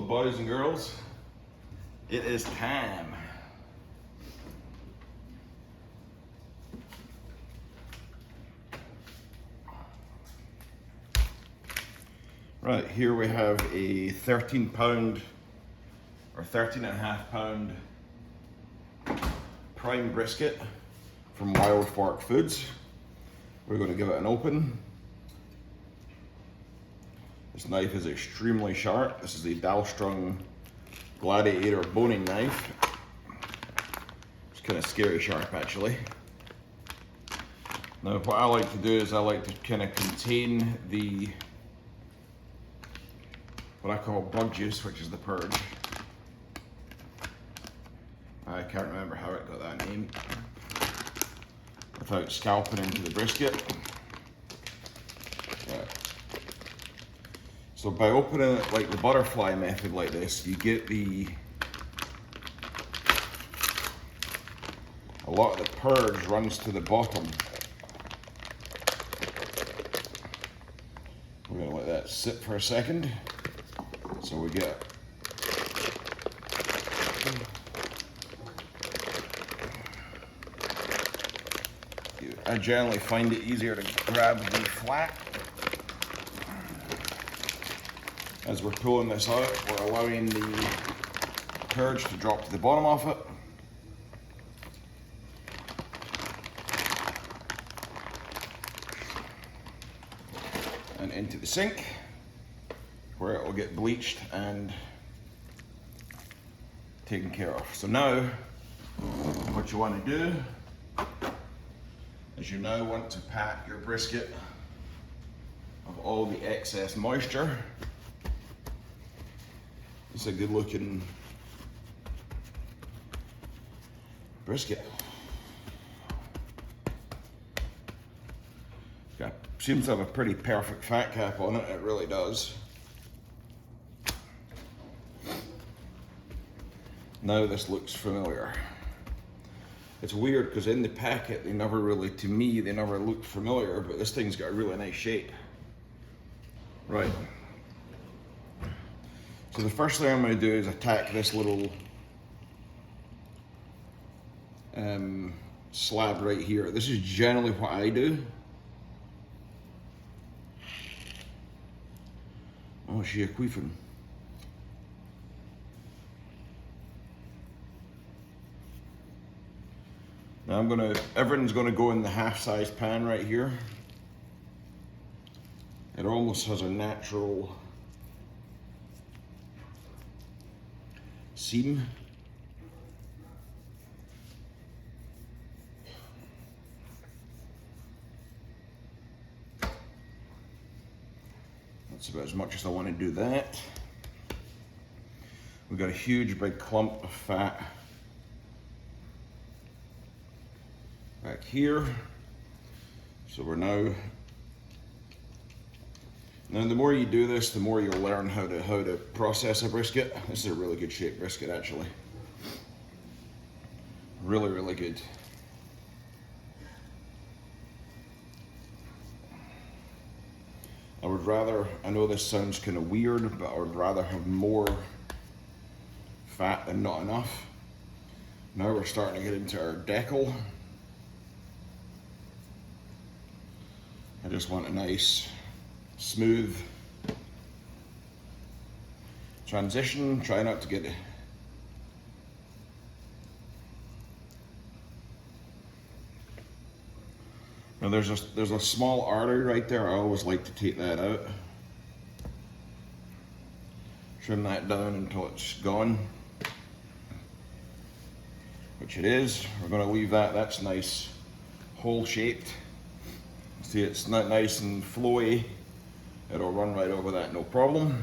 boys and girls, it is time. Right, here we have a 13-pound or 13.5-pound prime brisket from Wild Fork Foods. We're going to give it an open. This knife is extremely sharp. This is a Dalstrung Gladiator boning knife. It's kind of scary sharp actually. Now what I like to do is I like to kind of contain the what I call bug juice, which is the purge. I can't remember how it got that name, without scalping into the brisket. Yeah. So by opening it like the butterfly method like this, you get a lot of the purge runs to the bottom. We're gonna let that sit for a second. So we get I generally find it easier to grab the flat. As we're pulling this out, we're allowing the purge to drop to the bottom of it. And into the sink, where it will get bleached and taken care of. So now, what you want to do is you now want to pat your brisket of all the excess moisture. It's a good looking brisket. Yeah, seems to have a pretty perfect fat cap on it, it really does. Now this looks familiar. It's weird because in the packet they never really, to me, they never looked familiar, but this thing's got a really nice shape. Right. So the first thing I'm going to do is attack this little slab right here. This is generally what I do. Oh, she a queefing. Now everything's gonna go in the half-size pan right here. It almost has a natural seam. That's about as much as I want to do that. We've got a huge big clump of fat back here. So we're now the more you do this, the more you'll learn how to process a brisket. This is a really good shaped brisket actually. Really, really good. I know this sounds kind of weird, but I would rather have more fat than not enough. Now we're starting to get into our decal. I just want a nice, smooth transition. Try not to get it. Now there's a small artery right there. I always like to take that out. Trim that down until it's gone, which it is. We're going to leave that. That's nice, hole shaped. See, it's not nice and flowy. It'll run right over that, no problem.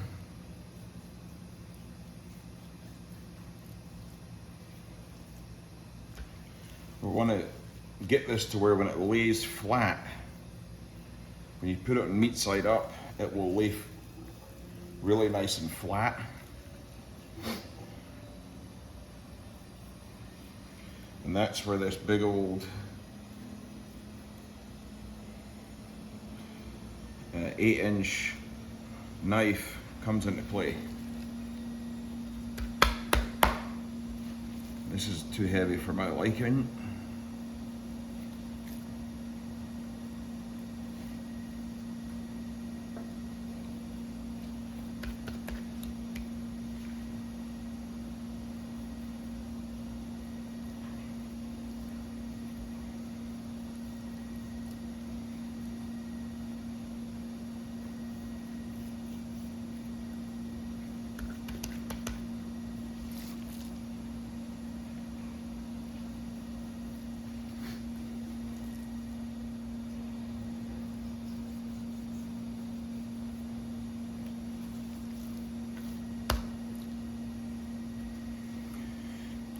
We want to get this to where when it lays flat, when you put it on meat side up, it will lay really nice and flat. And that's where this big old 8-inch knife comes into play. This is too heavy for my liking.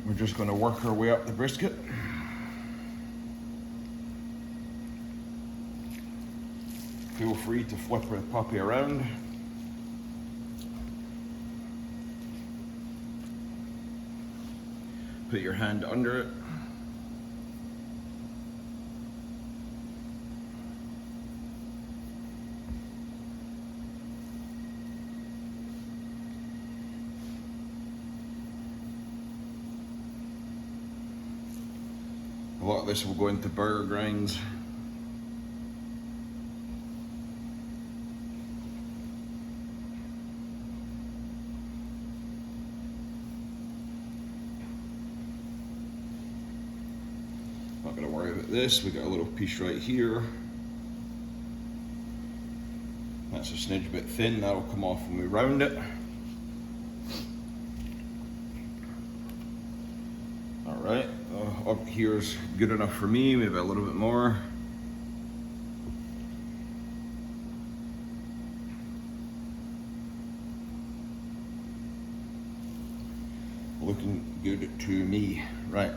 We're just going to work our way up the brisket. Feel free to flip the puppy around. Put your hand under it. A lot of this will go into burger grinds. Not going to worry about this. We got a little piece right here. That's a smidge bit thin. That'll come off when we round it. All right. Up here's good enough for me, maybe a little bit more. Looking good to me, right.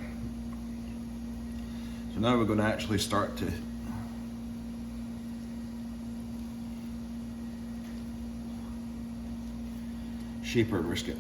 So now we're going to actually start to shape our brisket.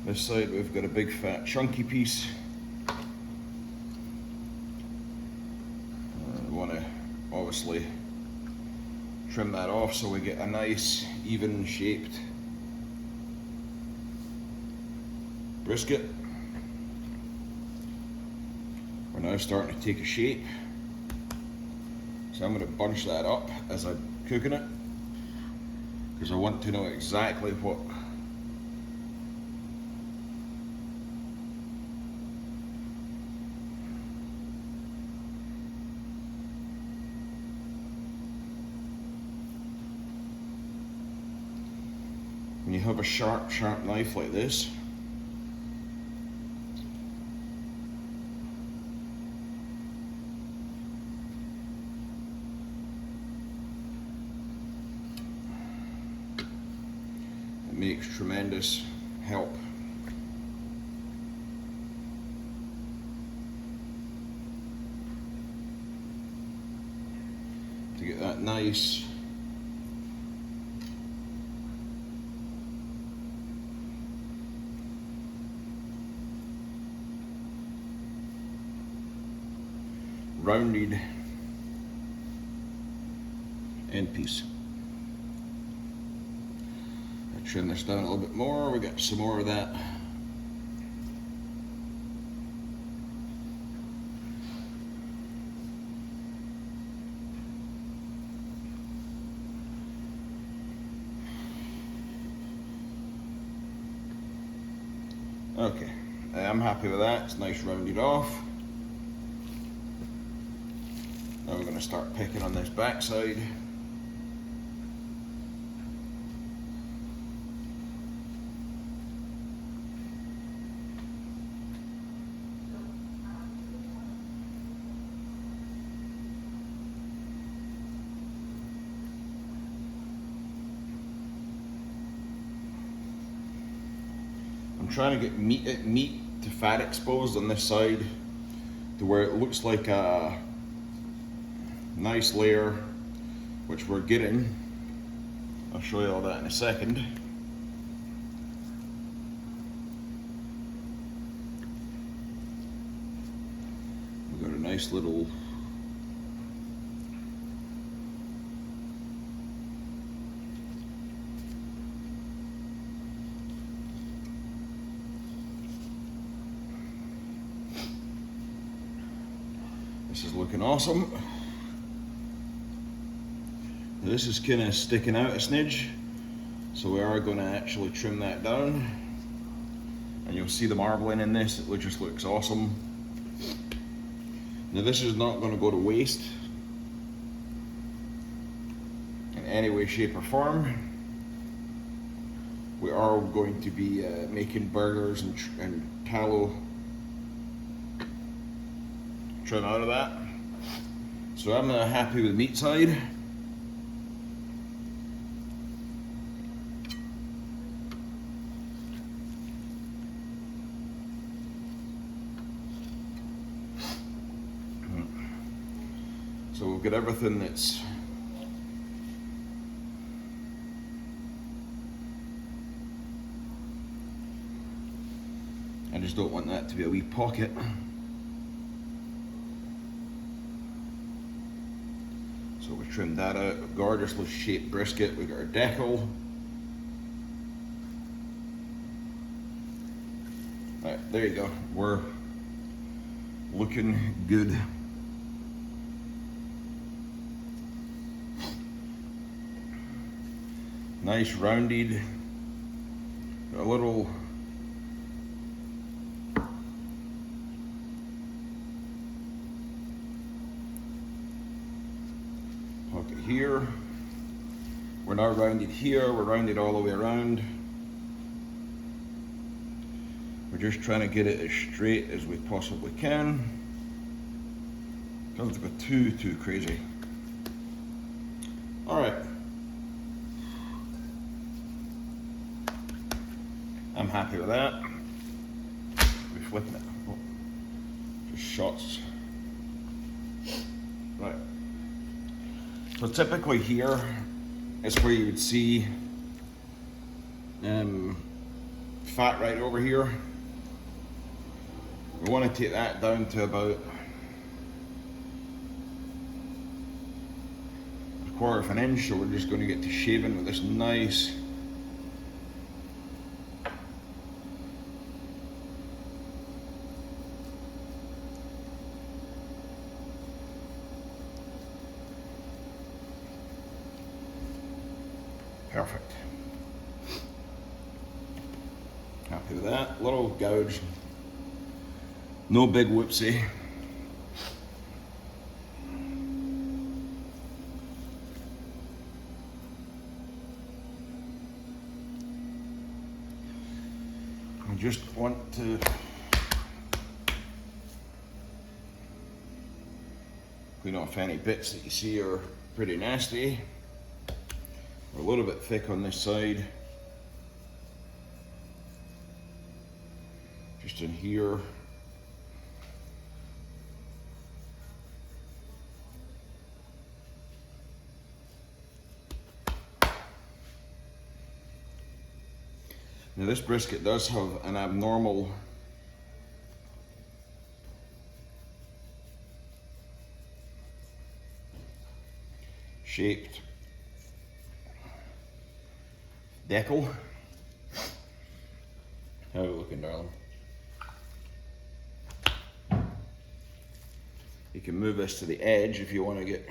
This side we've got a big fat chunky piece. We want to obviously trim that off so we get a nice even shaped brisket. We're now starting to take a shape. So I'm going to bunch that up as I'm cooking it because I want to know exactly what when you have a sharp knife like this, it makes tremendous help. To get that nice rounded end piece. I trim this down a little bit more. We got some more of that. Okay, I'm happy with that. It's nice rounded off. Now we're going to start picking on this backside. I'm trying to get meat to fat exposed on this side to where it looks like a nice layer, which we're getting. show you all that in a second. We've got a nice little this is looking awesome. Now this is kind of sticking out a smidge, so we are going to actually trim that down, and you'll see the marbling in this. It just looks awesome. Now this is not going to go to waste in any way, shape or form. We are going to be making burgers and tallow trim out of that. So I'm happy with the meat side. So we've got everything that's I just don't want that to be a wee pocket. So we trimmed that out. A gorgeously shaped brisket. We've got our decal. Right, there you go. We're looking good. Nice rounded, a little pocket here. We're not rounded here, we're rounded all the way around. We're just trying to get it as straight as we possibly can. Doesn't go too crazy. All right. I'm happy with that. We're flipping it. Oh, just shots. Right. So typically here is where you would see fat right over here. We want to take that down to about 1/4 of an inch. So we're just going to get to shaving with this nice perfect. Happy with that. Little gouge. No big whoopsie. I just want to clean off any bits that you see are pretty nasty. We're a little bit thick on this side. Just in here. Now this brisket does have an abnormal shaped decal. How are we looking, darling? You can move this to the edge if you want to get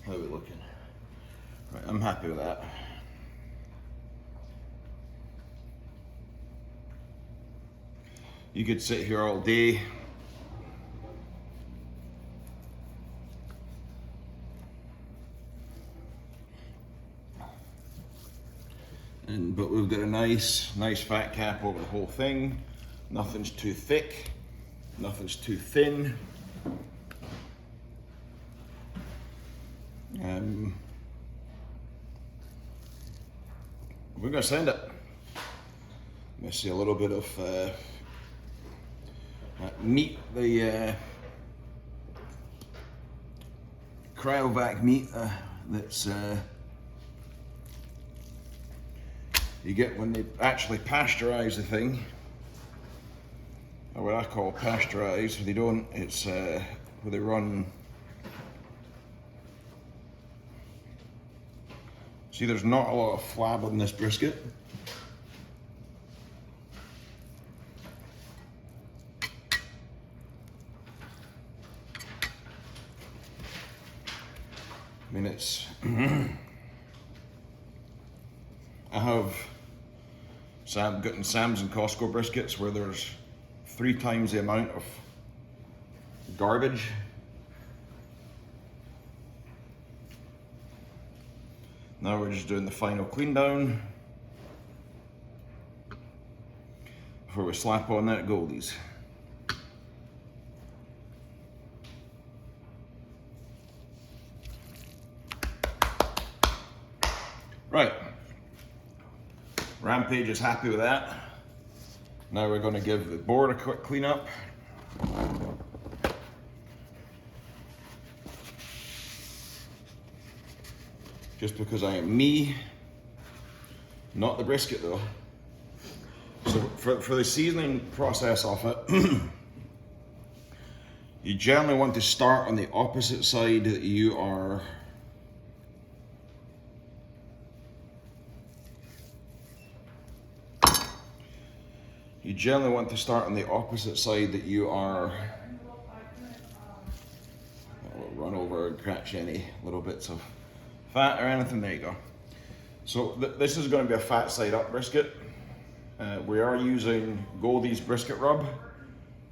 how are we looking? Right, I'm happy with that. You could sit here all day. But we've got a nice fat cap over the whole thing. Nothing's too thick, nothing's too thin. we're gonna send it. You see a little bit of meat, the cryovac meat that's you get when they actually pasteurize the thing, or what I call pasteurize. They don't. It's where they run. See, there's not a lot of flab on this brisket. I mean, it's, I have gotten Sam's and Costco briskets where there's 3 times the amount of garbage. Now we're just doing the final clean down before we slap on that Goldee's. Right, Rampage is happy with that. Now we're going to give the board a quick clean up. Just because I am me, not the brisket though. So for the seasoning process of it, you generally want to start on the opposite side that you are run over and catch any little bits of fat or anything. There you go. So this is going to be a fat side up brisket. We are using Goldee's brisket rub,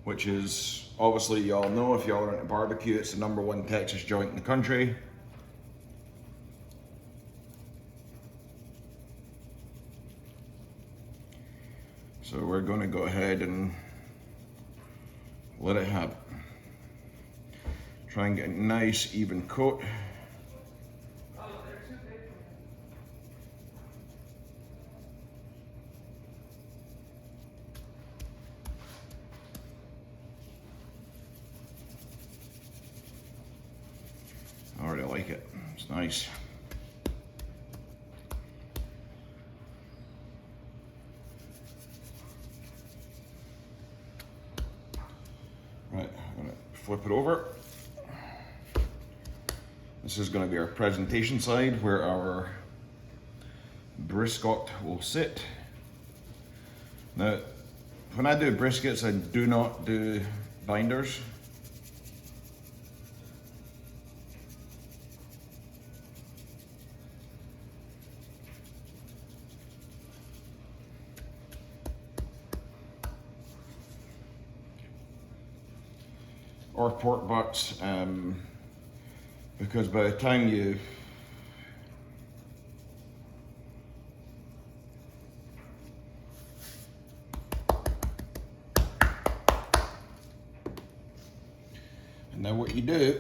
which is obviously, y'all know if y'all are into barbecue, it's the #1 Texas joint in the country. So we're going to go ahead and let it happen. Try and get a nice even coat. I already like it. It's nice. Right, I'm going to flip it over. This is going to be our presentation side where our brisket will sit. Now, when I do briskets, I do not do binders. Or pork butts, because by the time you and now what you do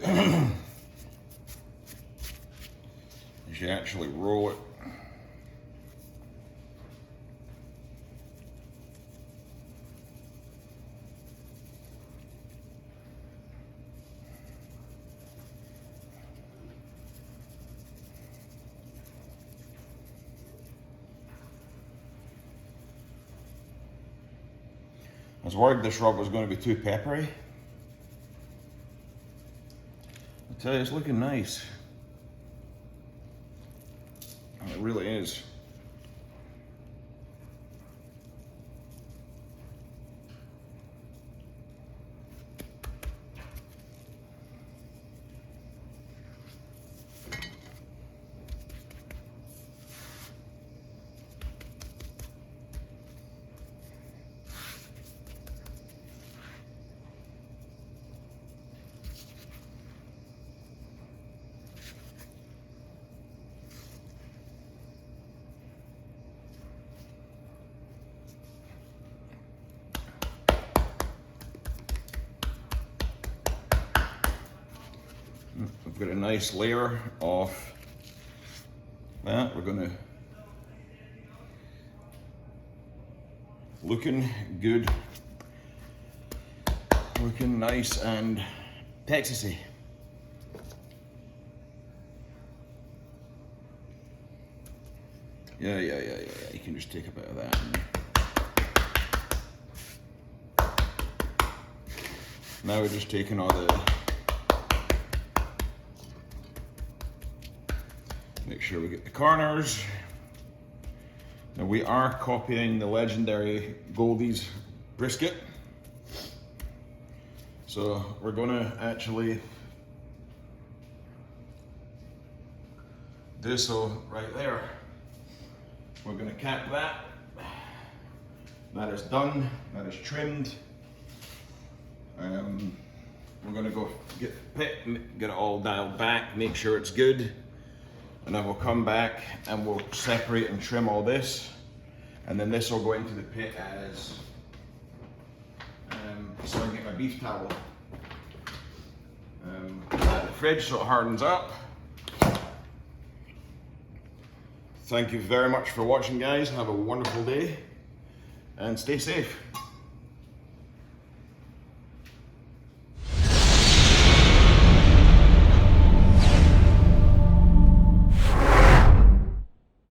is you actually roll it . I was worried this rub was going to be too peppery. I tell you, it's looking nice. And it really is. We've got a nice layer of that. We're going to looking good, looking nice and Texasy. Yeah, you can just take a bit of that. Now we're just taking all the, make sure we get the corners. Now we are copying the legendary Goldee's brisket. So we're gonna actually do so right there. We're gonna cap that. That is done, that is trimmed. We're gonna go get the pit, get it all dialed back, make sure it's good. And then we'll come back and we'll separate and trim all this. And then this will go into the pit as, so I can get my beef towel. Put that in the fridge so it hardens up. Thank you very much for watching, guys. Have a wonderful day and stay safe.